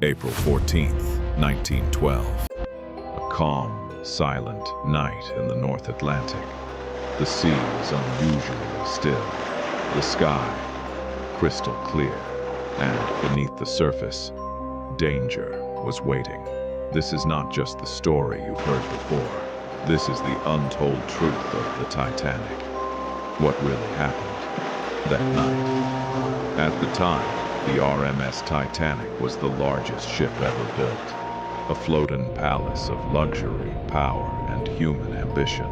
April 14th, 1912. A calm, silent night in the North Atlantic. The sea was unusually still. The sky, crystal clear. And beneath the surface, danger was waiting. This is not just the story you've heard before. This is the untold truth of the Titanic. What really happened that night? At the time, the RMS Titanic was the largest ship ever built, a floating palace of luxury, power, and human ambition.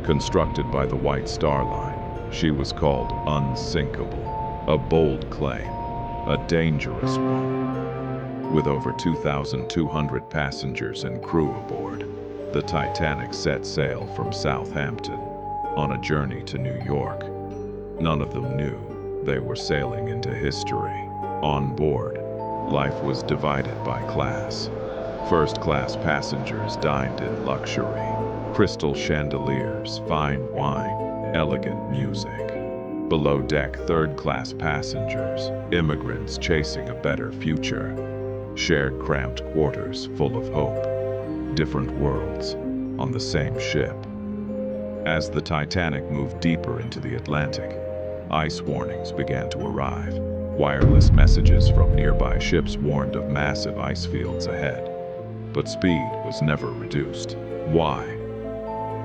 Constructed by the White Star Line, she was called unsinkable, a bold claim, a dangerous one. With over 2,200 passengers and crew aboard, the Titanic set sail from Southampton on a journey to New York. None of them knew they were sailing into history. On board, life was divided by class. First-class passengers dined in luxury, crystal chandeliers, fine wine, elegant music. Below deck, third-class passengers, immigrants chasing a better future, shared cramped quarters full of hope. Different worlds on the same ship. As the Titanic moved deeper into the Atlantic, ice warnings began to arrive. Wireless messages from nearby ships warned of massive ice fields ahead. But speed was never reduced. Why?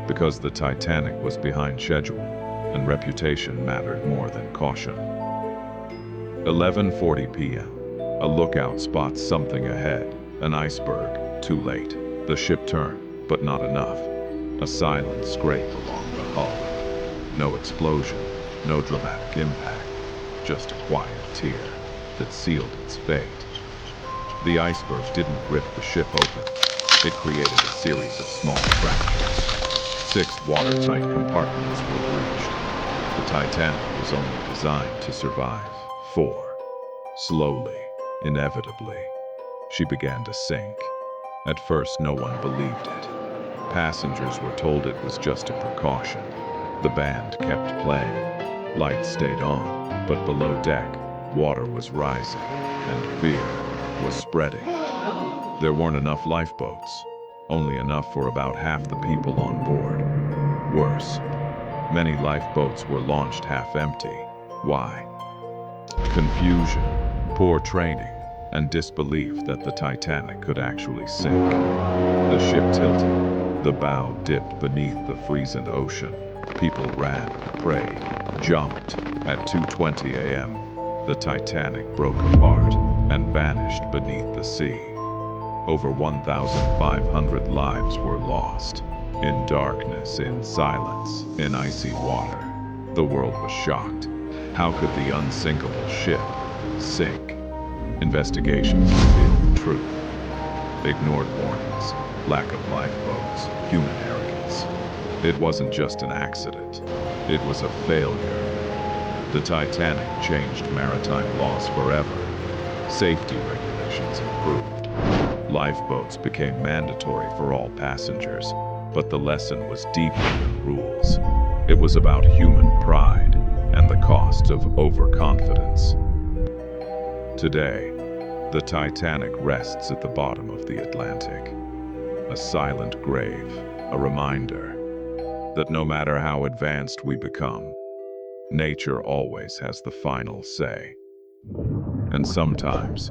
Because the Titanic was behind schedule, and reputation mattered more than caution. 11:40 p.m. A lookout spots something ahead. An iceberg. Too late. The ship turned, but not enough. A silent scrape along the hull. No explosion, no dramatic impact, just a quiet tear that sealed its fate. The iceberg didn't rip the ship open. It created a series of small fractures. 6 watertight compartments were breached. The Titanic was only designed to survive 4. Slowly, inevitably, she began to sink. At first, no one believed it. Passengers were told it was just a precaution. The band kept playing. Lights stayed on, but below deck, water was rising, and fear was spreading. There weren't enough lifeboats, only enough for about half the people on board. Worse, many lifeboats were launched half empty. Why? Confusion, poor training, and disbelief that the Titanic could actually sink. The ship tilted. The bow dipped beneath the freezing ocean. People ran, prayed, jumped. At 2:20 a.m., the Titanic broke apart and vanished beneath the sea. Over 1,500 lives were lost. In darkness, in silence, in icy water. The world was shocked. How could the unsinkable ship sink? Investigations revealed the truth. Ignored warnings, lack of lifeboats, human arrogance. It wasn't just an accident. It was a failure. The Titanic changed maritime laws forever. Safety regulations improved. Lifeboats became mandatory for all passengers, but the lesson was deeper than rules. It was about human pride and the cost of overconfidence. Today, the Titanic rests at the bottom of the Atlantic. A silent grave, a reminder that no matter how advanced we become, nature always has the final say. And sometimes,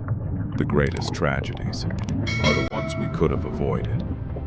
the greatest tragedies are the ones we could have avoided.